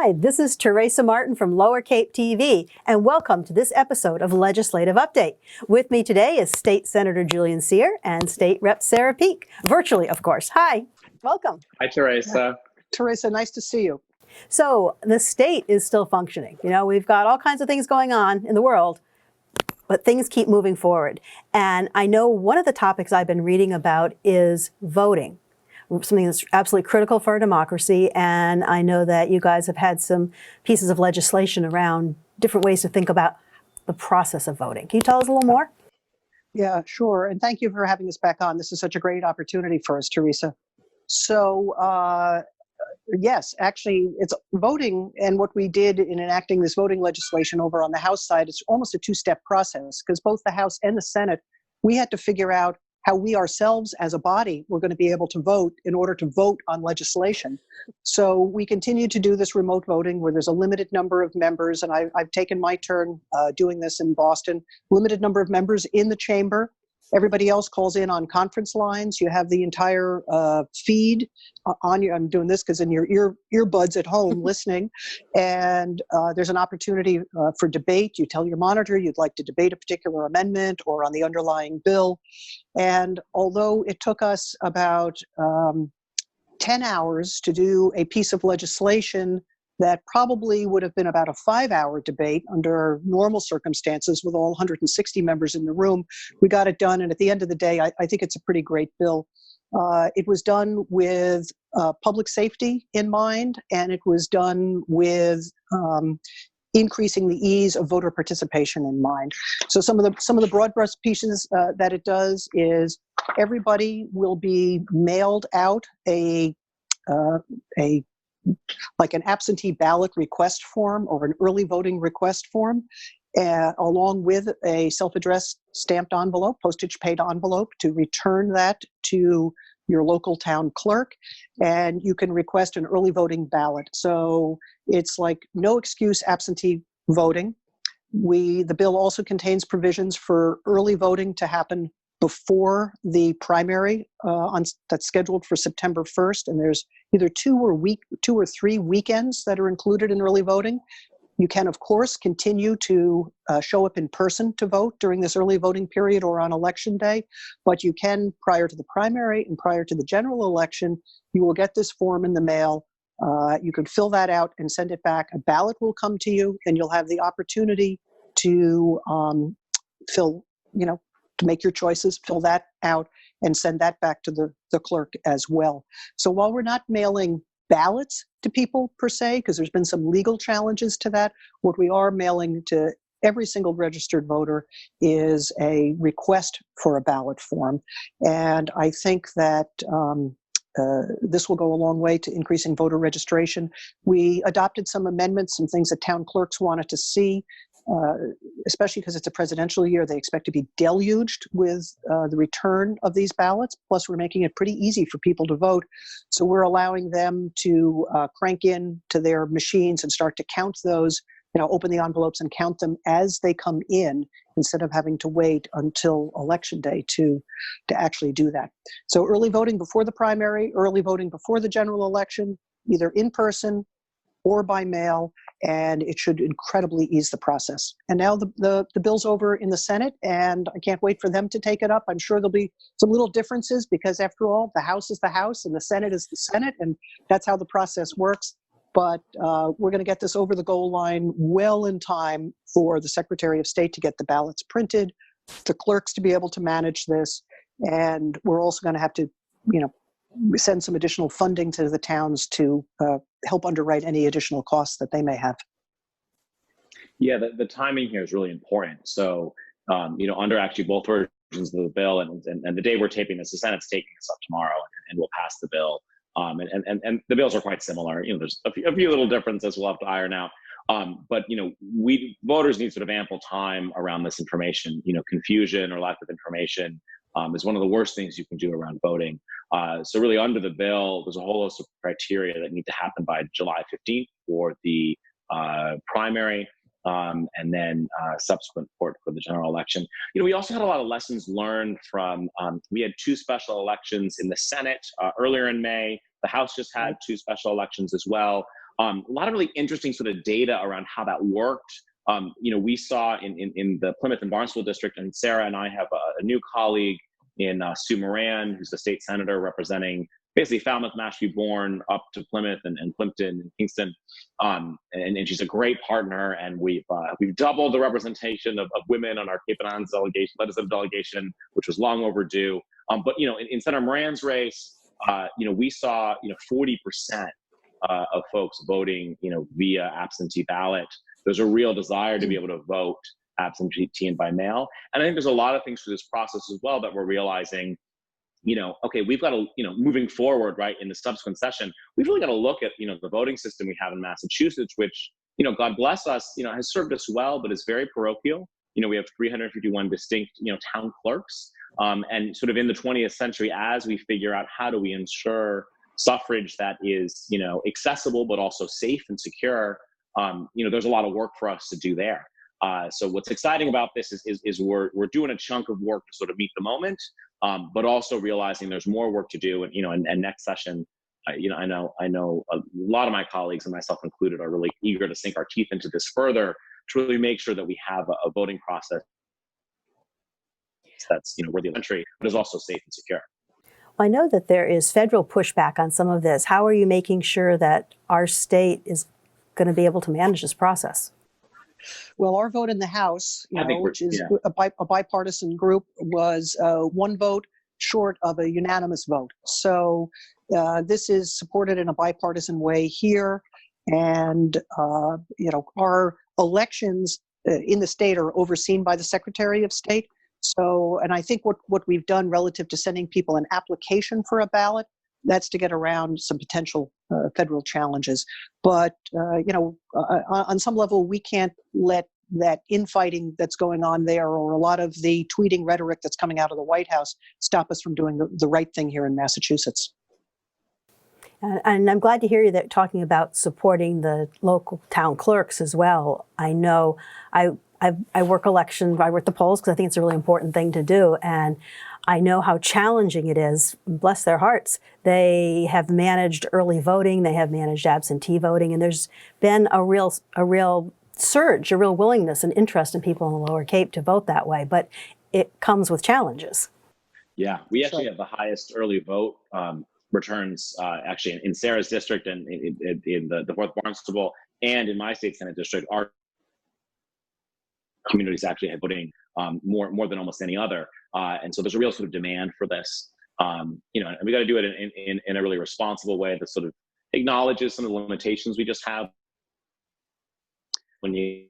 Hi, this is Teresa Martin from Lower Cape TV, and welcome to this episode of Legislative Update. With me today is State Senator Julian and State Rep Sarah Peake, virtually, of course. Hi, welcome. Hi, Teresa. Teresa, nice to see you. So the state is still functioning. You know, we've got all kinds of things going on in the world, but things keep moving forward. And I know one of the topics I've been reading about is voting, something that's absolutely critical for our democracy. And I know that you guys have had some pieces of legislation around different ways to think about the process of voting. Can you tell us a little more? Yeah, sure. And thank you for having us back on. This is such a great opportunity for us, Teresa. So, yes, actually, it's voting. And what we did in enacting this voting legislation over on the House side, it's almost a two-step process because both the House and the Senate, we had to figure out how we ourselves as a body were going to be able to vote in order to vote on legislation. So we continue to do this remote voting where there's a limited number of members, and I've taken my turn doing this in Boston, limited number of members in the chamber. Everybody else calls in on conference lines. You have the entire feed on your, I'm doing this because in your earbuds at home listening, and there's an opportunity for debate. You tell your monitor you'd like to debate a particular amendment or on the underlying bill. And although it took us about 10 hours to do a piece of legislation that probably would have been about a 5-hour debate under normal circumstances with all 160 members in the room, we got it done. And at the end of the day, I think it's a pretty great bill. It was done with public safety in mind, and it was done with increasing the ease of voter participation in mind. So some of the broad brush pieces that it does is everybody will be mailed out like an absentee ballot request form or an early voting request form, along with a self-addressed stamped envelope, postage paid envelope, to return that to your local town clerk, and you can request an early voting ballot. So it's like no excuse absentee voting. The bill also contains provisions for early voting to happen before the primary that's scheduled for September 1st, and there's either two or three weekends that are included in early voting. You can, of course, continue to show up in person to vote during this early voting period or on election day, but you can, prior to the primary and prior to the general election, you will get this form in the mail. You can fill that out and send it back. A ballot will come to you, and you'll have the opportunity to to make your choices, fill that out, and send that back to the clerk as well. So while we're not mailing ballots to people per se, because there's been some legal challenges to that, what we are mailing to every single registered voter is a request for a ballot form. And I think that this will go a long way to increasing voter registration. We adopted some amendments, some things that town clerks wanted to see. Especially because it's a presidential year, they expect to be deluged with the return of these ballots. Plus, we're making it pretty easy for people to vote. So we're allowing them to crank in to their machines and start to count those, open the envelopes and count them as they come in instead of having to wait until election day to actually do that. So early voting before the primary, early voting before the general election, either in person or by mail, and it should incredibly ease the process. And now the bill's over in the Senate, and I can't wait for them to take it up. I'm sure there'll be some little differences because, after all, the House is the House and the Senate is the Senate, and that's how the process works. But we're going to get this over the goal line well in time for the Secretary of State to get the ballots printed, the clerks to be able to manage this, and we're also going to have to, send some additional funding to the towns to help underwrite any additional costs that they may have. Yeah, the timing here is really important. So, under actually both versions of the bill, and the day we're taping this, the Senate's taking us up tomorrow, and we'll pass the bill. And the bills are quite similar. There's a few little differences we'll have to iron out. But voters need sort of ample time around this information. Confusion or lack of information is one of the worst things you can do around voting. So really, under the bill, there's a whole host of criteria that need to happen by July 15th for the primary, and then subsequent for the general election. We also had a lot of lessons learned from, we had 2 special elections in the Senate earlier in May. The House just had 2 special elections as well. A lot of really interesting sort of data around how that worked. We saw in the Plymouth and Barnstable district, and Sarah and I have a new colleague in Sue Moran, who's the state senator representing basically Falmouth, Mashpee, Bourne, up to Plymouth and Plimpton and Kingston. And she's a great partner, and we've doubled the representation of women on our Cape and Islands delegation, legislative delegation, which was long overdue. But in Senator Moran's race, we saw 40% of folks voting via absentee ballot. There's a real desire to be able to vote absentee and by mail. And I think there's a lot of things through this process as well that we're realizing, okay, we've got to, moving forward, right, in the subsequent session, we've really got to look at, the voting system we have in Massachusetts, which, God bless us, has served us well, but is very parochial. We have 351 distinct, town clerks. And sort of in the 20th century, as we figure out how do we ensure suffrage that is, accessible, but also safe and secure, there's a lot of work for us to do there. So what's exciting about this is we're doing a chunk of work to sort of meet the moment, but also realizing there's more work to do. And next session, I know a lot of my colleagues and myself included are really eager to sink our teeth into this further to really make sure that we have a voting process that's worthy of entry, but is also safe and secure. I know that there is federal pushback on some of this. How are you making sure that our state is going to be able to manage this process? Well, our vote in the House, which is a bipartisan group, was one vote short of a unanimous vote. So this is supported in a bipartisan way here. And, our elections in the state are overseen by the Secretary of State. So, and I think what we've done relative to sending people an application for a ballot, that's to get around some potential federal challenges. But, on some level, we can't let that infighting that's going on there or a lot of the tweeting rhetoric that's coming out of the White House stop us from doing the right thing here in Massachusetts. And I'm glad to hear you that talking about supporting the local town clerks as well. I know I work elections, I work the polls because I think it's a really important thing to do. And I know how challenging it is, bless their hearts. They have managed early voting, they have managed absentee voting, and there's been a real surge, a real willingness and interest in people in the Lower Cape to vote that way. But it comes with challenges. Yeah, we actually have the highest early vote returns actually in Sarah's district and in the Fourth Barnstable and in my state Senate district. Our communities actually have voting more than almost any other. And so there's a real sort of demand for this, and we got to do it in a really responsible way that sort of acknowledges some of the limitations we just have when you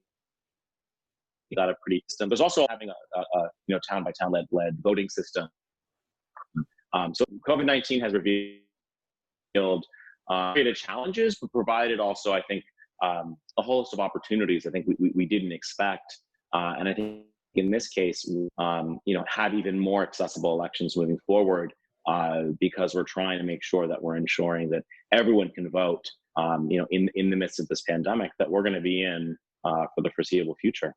got a pretty system. There's also having a town by town led voting system. So COVID-19 has revealed created challenges, but provided also, I think, a whole host of opportunities I think we didn't expect. And I think in this case, have even more accessible elections moving forward because we're trying to make sure that we're ensuring that everyone can vote, in the midst of this pandemic that we're going to be in for the foreseeable future.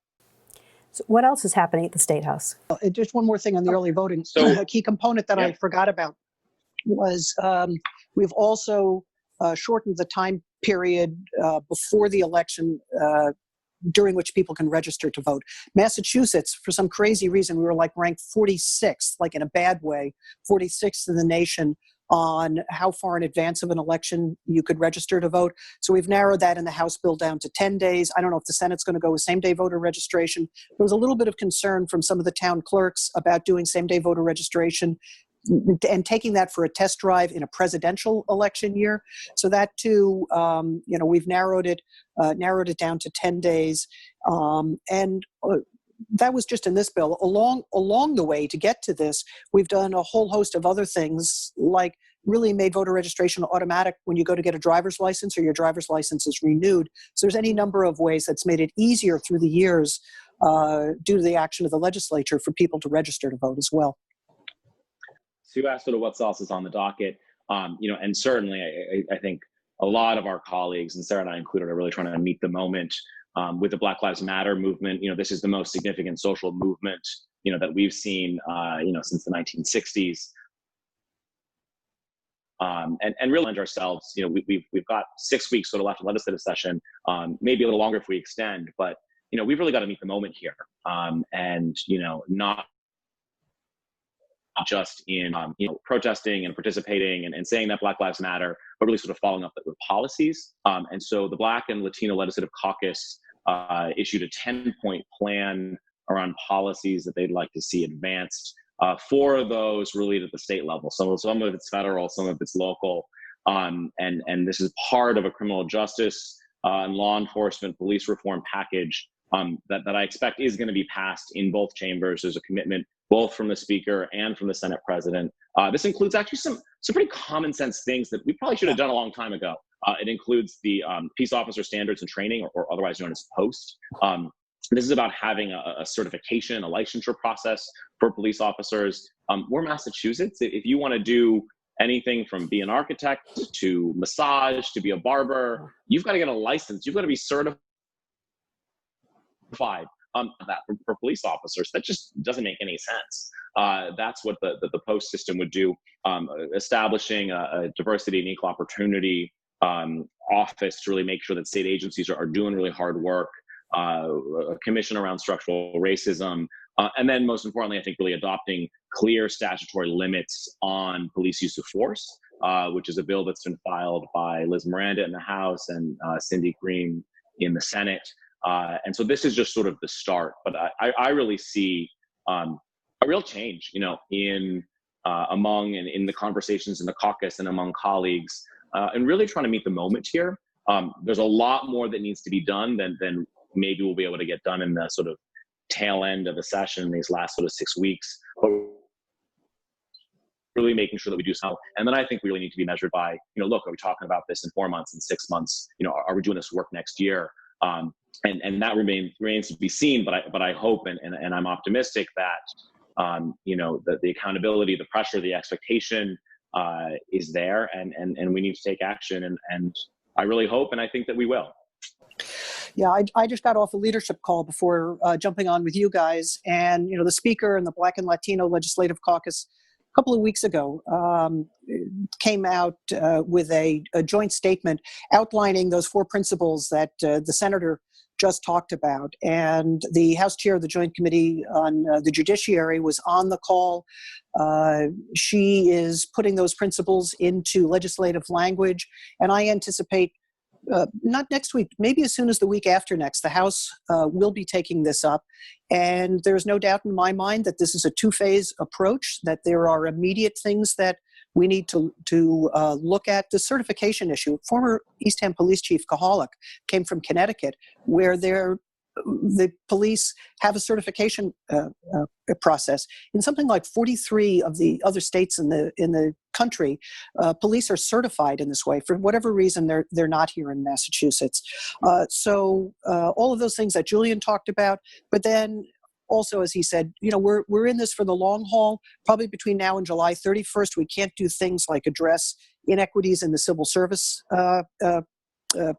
So what else is happening at the State House? Just one more thing on the early voting. So a key component that I forgot about was we've also shortened the time period before the election during which people can register to vote. Massachusetts, for some crazy reason, we were ranked 46th, in a bad way, 46th in the nation on how far in advance of an election you could register to vote. So we've narrowed that in the House bill down to 10 days. I don't know if the Senate's going to go with same-day voter registration. There was a little bit of concern from some of the town clerks about doing same-day voter registration and taking that for a test drive in a presidential election year. So that too, we've narrowed it down to 10 days. That was just in this bill. Along the way to get to this, we've done a whole host of other things, like really made voter registration automatic when you go to get a driver's license or your driver's license is renewed. So there's any number of ways that's made it easier through the years due to the action of the legislature for people to register to vote as well. Sue asked sort of what else is on the docket, and certainly I think a lot of our colleagues, and Sarah and I included, are really trying to meet the moment with the Black Lives Matter movement. This is the most significant social movement, that we've seen, since the 1960s. and really challenge ourselves. We've got 6 weeks sort of left of legislative session, maybe a little longer if we extend, but we've really got to meet the moment here, and not just in protesting and participating and saying that Black Lives Matter, but really sort of following up with policies. And so the Black and Latino Legislative Caucus issued a 10-point plan around policies that they'd like to see advanced. 4 of those really at the state level. Some of it's federal, some of it's local. And this is part of a criminal justice and law enforcement police reform package that I expect is going to be passed in both chambers. There's a commitment both from the Speaker and from the Senate President. This includes actually some pretty common sense things that we probably should have done a long time ago. It includes the Peace Officer Standards and Training, or otherwise known as POST. This is about having a certification, a licensure process for police officers. We're Massachusetts. If you want to do anything from be an architect to massage to be a barber, you've got to get a license. You've got to be certified that for police officers. That just doesn't make any sense. That's what the POST system would do, establishing a diversity and equal opportunity office to really make sure that state agencies are doing really hard work, a commission around structural racism, and then most importantly, I think really adopting clear statutory limits on police use of force, which is a bill that's been filed by Liz Miranda in the House and Cindy Green in the Senate. And so this is just sort of the start, but I really see a real change, in the conversations in the caucus and among colleagues, and really trying to meet the moment here. There's a lot more that needs to be done than maybe we'll be able to get done in the sort of tail end of the session, these last sort of 6 weeks, but really making sure that we do so. And then I think we really need to be measured by, look, are we talking about this in 4 months, in 6 months? Are we doing this work next year? And that remains to be seen, but I hope and I'm optimistic that the accountability, the pressure, the expectation is there, and we need to take action, and I really hope and I think that we will. Yeah, I just got off a leadership call before jumping on with you guys, and the Speaker and the Black and Latino Legislative Caucus a couple of weeks ago came out with a joint statement outlining those 4 principles that the Senator just talked about. And the House Chair of the Joint Committee on the Judiciary was on the call. She is putting those principles into legislative language, and I anticipate not next week, maybe as soon as the week after next, the House will be taking this up. And there's no doubt in my mind that this is a 2-phase approach, that there are immediate things that we need to look at. The certification issue. Former Eastham Police Chief Kahalik came from Connecticut, where the police have a certification process. In something like 43 of the other states in the country, police are certified in this way. For whatever reason, they're not here in Massachusetts. So all of those things that Julian talked about, but then also, as he said, we're in this for the long haul. Probably between now and July 31st, we can't do things like address inequities in the civil service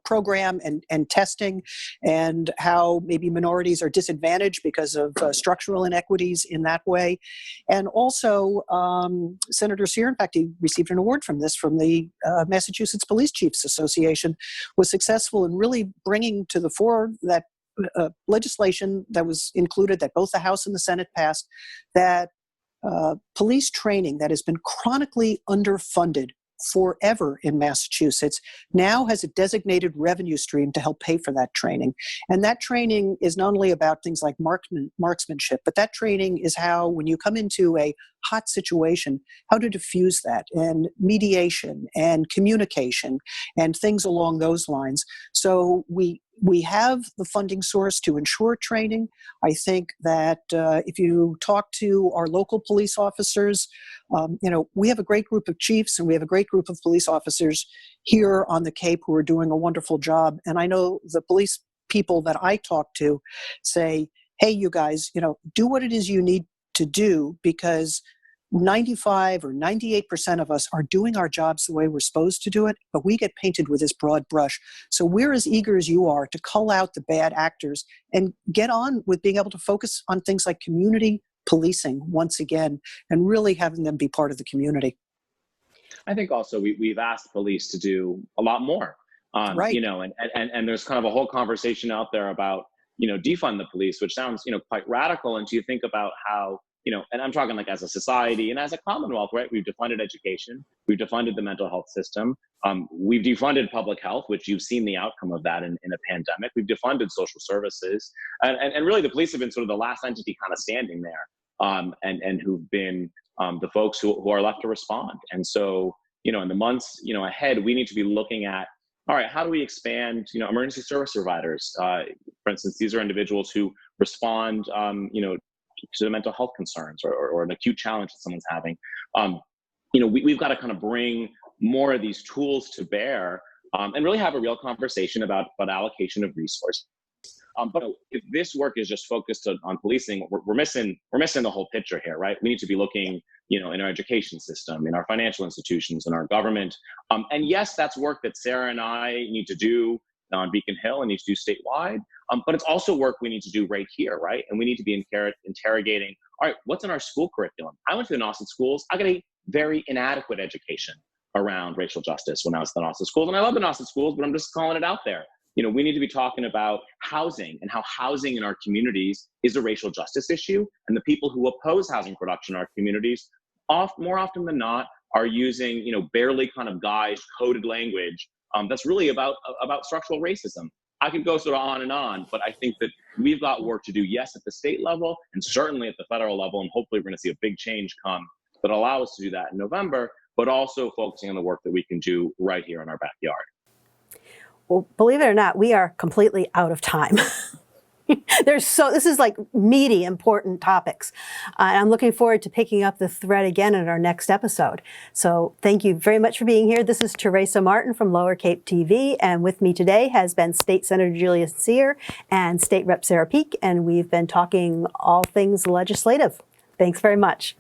program and testing, and how maybe minorities are disadvantaged because of structural inequities in that way. And also, Senator Sear, in fact, he received an award from the Massachusetts Police Chiefs Association, was successful in really bringing to the fore that legislation that was included, that both the House and the Senate passed, that police training that has been chronically underfunded forever in Massachusetts now has a designated revenue stream to help pay for that training. And that training is not only about things like marksmanship, but that training is how, when you come into a hot situation, how to diffuse that, and mediation and communication and things along those lines. So we have the funding source to ensure training. I think that if you talk to our local police officers, we have a great group of chiefs and we have a great group of police officers here on the Cape who are doing a wonderful job. And I know the police people that I talk to say, hey, you guys, do what it is you need to do, because 95 or 98% of us are doing our jobs the way we're supposed to do it, but we get painted with this broad brush. So we're as eager as you are to cull out the bad actors and get on with being able to focus on things like community policing once again, and really having them be part of the community. I think also we've asked police to do a lot more. Right. You know, and there's kind of a whole conversation out there about, you know, defund the police, which sounds, you know, quite radical. And so you think about how, you know, and I'm talking like as a society and as a Commonwealth, right? We've defunded education, we've defunded the mental health system, we've defunded public health, which you've seen the outcome of that in a pandemic. We've defunded social services, and really the police have been sort of the last entity kind of standing there, and who've been the folks who are left to respond. And so, you know, in the months, you know, ahead, we need to be looking at, all right, how do we expand, you know, emergency service providers? For instance, these are individuals who respond, you know, to the mental health concerns or an acute challenge that someone's having. You know, we've got to kind of bring more of these tools to bear, and really have a real conversation about allocation of resources. But if this work is just focused on policing, we're missing the whole picture here, right? We need to be looking, you know, in our education system, in our financial institutions, in our government. And yes, that's work that Sarah and I need to do on Beacon Hill and need to do statewide. But it's also work we need to do right here, right? And we need to be interrogating, all right, what's in our school curriculum? I went to the Austin schools. I got a very inadequate education around racial justice when I was in the Austin schools. And I love the Austin schools, but I'm just calling it out there. You know, we need to be talking about housing and how housing in our communities is a racial justice issue. And the people who oppose housing production in our communities, more often than not, are using, you know, barely kind of guised, coded language that's really about structural racism. I could go sort of on, but I think that we've got work to do, yes, at the state level and certainly at the federal level. And hopefully we're going to see a big change come that allow us to do that in November, but also focusing on the work that we can do right here in our backyard. Well, believe it or not, we are completely out of time. This is like meaty, important topics. And I'm looking forward to picking up the thread again in our next episode. So thank you very much for being here. This is Teresa Martin from Lower Cape TV. And with me today has been State Senator Julian and State Rep Sarah Peake. And we've been talking all things legislative. Thanks very much.